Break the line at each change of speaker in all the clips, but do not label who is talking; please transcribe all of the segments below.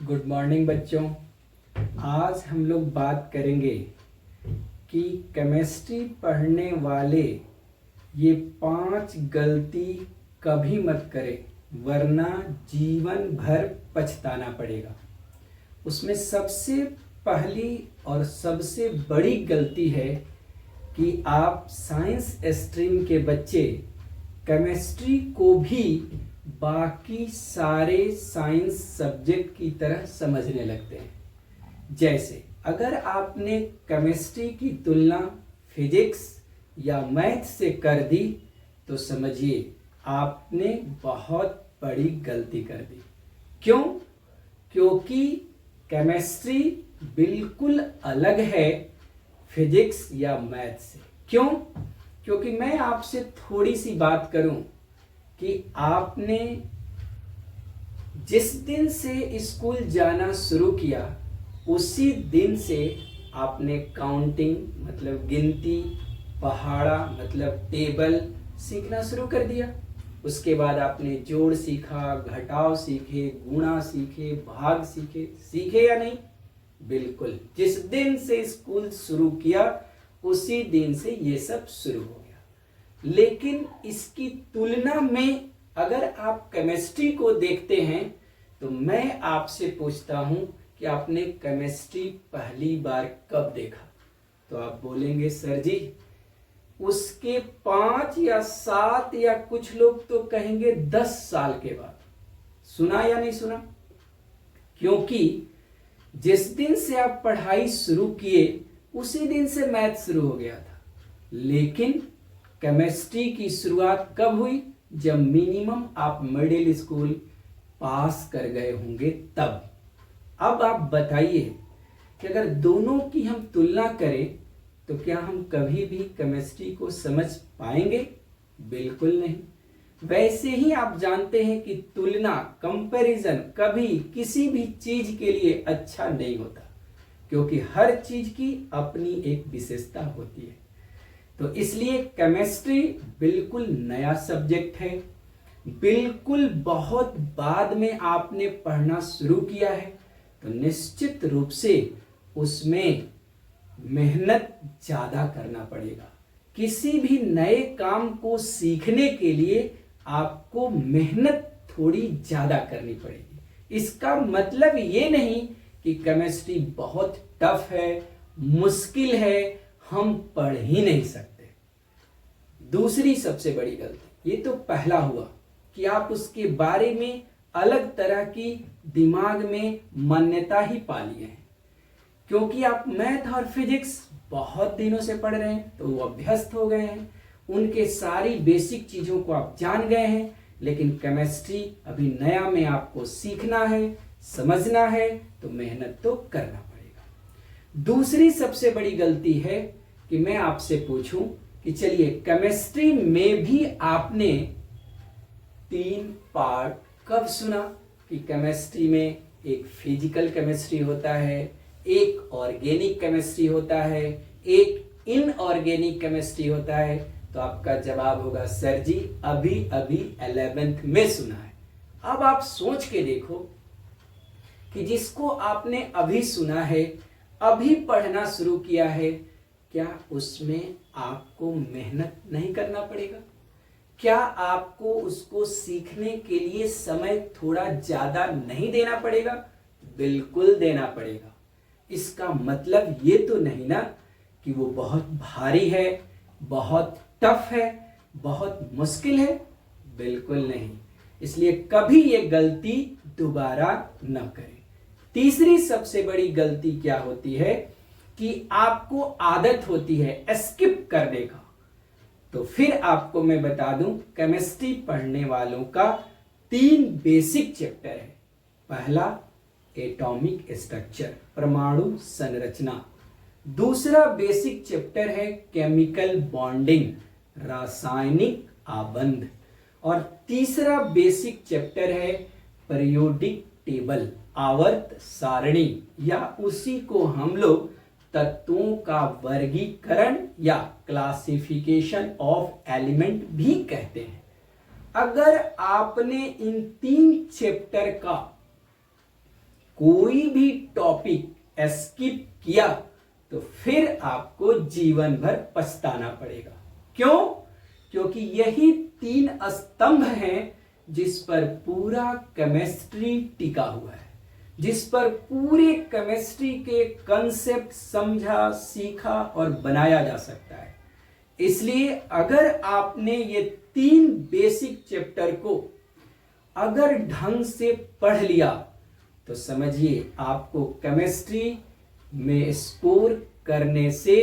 Good morning बच्चों। आज हम लोग बात करेंगे कि केमिस्ट्री पढ़ने वाले ये 5 गलती कभी मत करें वरना जीवन भर पछताना पड़ेगा। उसमें सबसे पहली और सबसे बड़ी गलती है कि आप साइंस स्ट्रीम के बच्चे केमिस्ट्री को भी बाकी सारे साइंस सब्जेक्ट की तरह समझने लगते हैं। जैसे अगर आपने केमिस्ट्री की तुलना फिजिक्स या मैथ से कर दी तो समझिए आपने बहुत बड़ी गलती कर दी। क्यों? क्योंकि केमिस्ट्री बिल्कुल अलग है फिजिक्स या मैथ से। क्यों? क्योंकि मैं आपसे थोड़ी सी बात करूं कि आपने जिस दिन से स्कूल जाना शुरू किया उसी दिन से आपने काउंटिंग मतलब गिनती, पहाड़ा मतलब टेबल सीखना शुरू कर दिया। उसके बाद आपने जोड़ सीखा, घटाव सीखे, गुणा सीखे, भाग सीखे या नहीं? बिल्कुल। जिस दिन से स्कूल शुरू किया उसी दिन से ये सब शुरू हो गया। लेकिन इसकी तुलना में अगर आप केमिस्ट्री को देखते हैं तो मैं आपसे पूछता हूं कि आपने केमिस्ट्री पहली बार कब देखा? तो आप बोलेंगे सर जी उसके 5 या 7 या कुछ लोग तो कहेंगे 10 साल के बाद। सुना या नहीं सुना? क्योंकि जिस दिन से आप पढ़ाई शुरू किए उसी दिन से मैथ शुरू हो गया था। लेकिन केमिस्ट्री की शुरुआत कब हुई? जब मिनिमम आप मिडिल स्कूल पास कर गए होंगे तब। अब आप बताइए कि अगर दोनों की हम तुलना करें तो क्या हम कभी भी केमिस्ट्री को समझ पाएंगे? बिल्कुल नहीं। वैसे ही आप जानते हैं कि तुलना, कंपैरिजन कभी किसी भी चीज के लिए अच्छा नहीं होता, क्योंकि हर चीज की अपनी एक विशेषता होती है। तो इसलिए केमिस्ट्री बिल्कुल नया सब्जेक्ट है, बिल्कुल बहुत बाद में आपने पढ़ना शुरू किया है, तो निश्चित रूप से उसमें मेहनत ज्यादा करना पड़ेगा। किसी भी नए काम को सीखने के लिए आपको मेहनत थोड़ी ज्यादा करनी पड़ेगी। इसका मतलब ये नहीं कि केमिस्ट्री बहुत टफ है, मुश्किल है, हम पढ़ ही नहीं सकते। दूसरी सबसे बड़ी गलती, ये तो पहला हुआ कि आप उसके बारे में अलग तरह की दिमाग में मान्यता ही पा लिए हैं। क्योंकि आप मैथ और फिजिक्स बहुत दिनों से पढ़ रहे हैं तो वो अभ्यस्त हो गए हैं, उनके सारी बेसिक चीजों को आप जान गए हैं। लेकिन केमिस्ट्री अभी नया में आपको सीखना है, समझना है, तो मेहनत तो करना पड़ेगा। दूसरी सबसे बड़ी गलती है कि मैं आपसे पूछूं कि चलिए केमिस्ट्री में भी आपने 3 पार्ट कब सुना कि केमिस्ट्री में एक फिजिकल केमिस्ट्री होता है, एक ऑर्गेनिक केमिस्ट्री होता है, एक इनऑर्गेनिक केमिस्ट्री होता है? तो आपका जवाब होगा सर जी अभी अभी 11th में सुना है। अब आप सोच के देखो कि जिसको आपने अभी सुना है, अभी पढ़ना शुरू किया है, क्या उसमें आपको मेहनत नहीं करना पड़ेगा? क्या आपको उसको सीखने के लिए समय थोड़ा ज्यादा नहीं देना पड़ेगा? बिल्कुल देना पड़ेगा। इसका मतलब ये तो नहीं ना कि वो बहुत भारी है, बहुत टफ है, बहुत मुश्किल है। बिल्कुल नहीं। इसलिए कभी ये गलती दोबारा न करें। तीसरी सबसे बड़ी गलती क्या होती है कि आपको आदत होती है स्किप करने का। तो फिर आपको मैं बता दूं केमिस्ट्री पढ़ने वालों का 3 बेसिक चैप्टर है। पहला एटॉमिक स्ट्रक्चर, परमाणु संरचना। दूसरा बेसिक चैप्टर है केमिकल बॉन्डिंग, रासायनिक आबंध। और तीसरा बेसिक चैप्टर है पीरियोडिक टेबल, आवर्त सारणी, या उसी को हम लोग तत्वों का वर्गीकरण या क्लासिफिकेशन ऑफ एलिमेंट भी कहते हैं। अगर आपने इन 3 चैप्टर का कोई भी टॉपिक स्किप किया तो फिर आपको जीवन भर पछताना पड़ेगा। क्यों? क्योंकि यही 3 स्तंभ हैं जिस पर पूरा केमिस्ट्री टिका हुआ है, जिस पर पूरे केमिस्ट्री के कंसेप्ट समझा, सीखा और बनाया जा सकता है। इसलिए अगर आपने ये 3 बेसिक चैप्टर को अगर ढंग से पढ़ लिया तो समझिए आपको केमिस्ट्री में स्कोर करने से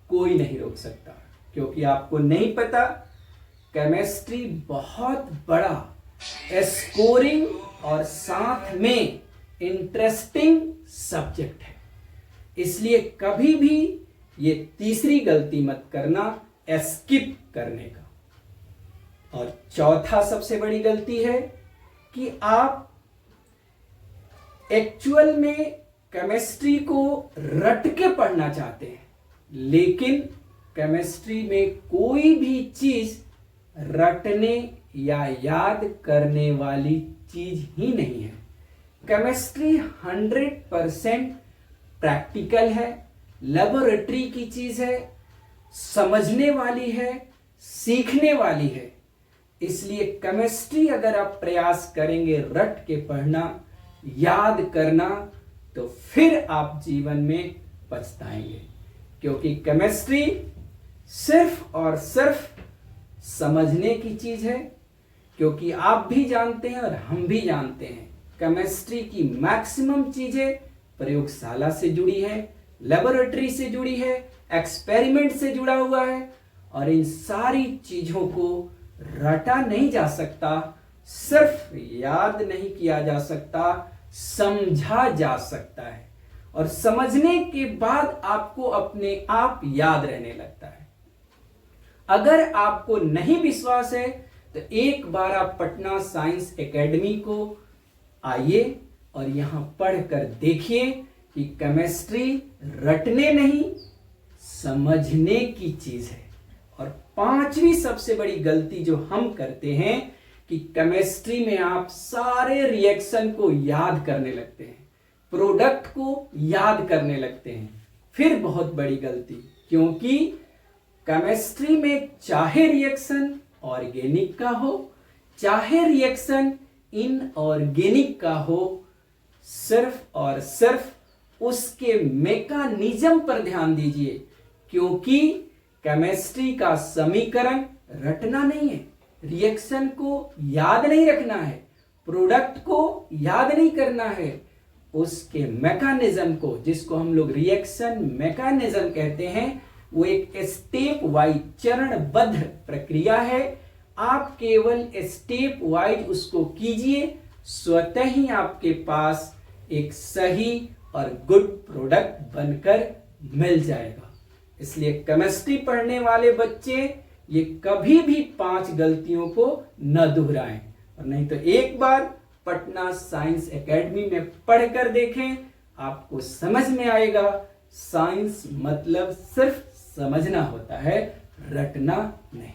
कोई नहीं रोक सकता। क्योंकि आपको नहीं पता, केमिस्ट्री बहुत बड़ा स्कोरिंग और साथ में इंटरेस्टिंग सब्जेक्ट है। इसलिए कभी भी ये तीसरी गलती मत करना, स्किप करने का। और चौथा सबसे बड़ी गलती है कि आप एक्चुअल में केमिस्ट्री को रट के पढ़ना चाहते हैं, लेकिन केमिस्ट्री में कोई भी चीज रटने या याद करने वाली चीज ही नहीं है। केमिस्ट्री 100% प्रैक्टिकल है, लेबोरेटरी की चीज है, समझने वाली है, सीखने वाली है। इसलिए केमिस्ट्री अगर आप प्रयास करेंगे रट के पढ़ना, याद करना, तो फिर आप जीवन में पछताएंगे। क्योंकि केमिस्ट्री सिर्फ और सिर्फ समझने की चीज है। क्योंकि आप भी जानते हैं और हम भी जानते हैं, केमिस्ट्री की मैक्सिमम चीजें प्रयोगशाला से जुड़ी है, लेबोरेटरी से जुड़ी है, एक्सपेरिमेंट से जुड़ा हुआ है। और इन सारी चीजों को रटा नहीं जा सकता, सिर्फ याद नहीं किया जा सकता, समझा जा सकता है। और समझने के बाद आपको अपने आप याद रहने लगता है। अगर आपको नहीं विश्वास है तो एक बार आप पटना साइंस एकेडमी को आइए और यहां पढ़कर देखिए कि केमिस्ट्री रटने नहीं, समझने की चीज है। और 5वीं सबसे बड़ी गलती जो हम करते हैं कि केमिस्ट्री में आप सारे रिएक्शन को याद करने लगते हैं, प्रोडक्ट को याद करने लगते हैं। फिर बहुत बड़ी गलती, क्योंकि केमिस्ट्री में चाहे रिएक्शन ऑर्गेनिक का हो, चाहे रिएक्शन इनऑर्गेनिक का हो, सिर्फ और सिर्फ उसके मैकेनिज्म पर ध्यान दीजिए। क्योंकि केमिस्ट्री का समीकरण रटना नहीं है, रिएक्शन को याद नहीं रखना है, प्रोडक्ट को याद नहीं करना है, उसके मैकेनिज्म को, जिसको हम लोग रिएक्शन मैकेनिज्म कहते हैं, वो एक स्टेप वाइज चरणबद्ध प्रक्रिया है। आप केवल स्टेप वाइज उसको कीजिए, स्वतः ही आपके पास एक सही और गुड प्रोडक्ट बनकर मिल जाएगा। इसलिए केमिस्ट्री पढ़ने वाले बच्चे ये कभी भी 5 गलतियों को न दोहराएं। और नहीं तो एक बार पटना साइंस एकेडमी में पढ़कर देखें, आपको समझ में आएगा साइंस मतलब सिर्फ समझना होता है, रटना नहीं।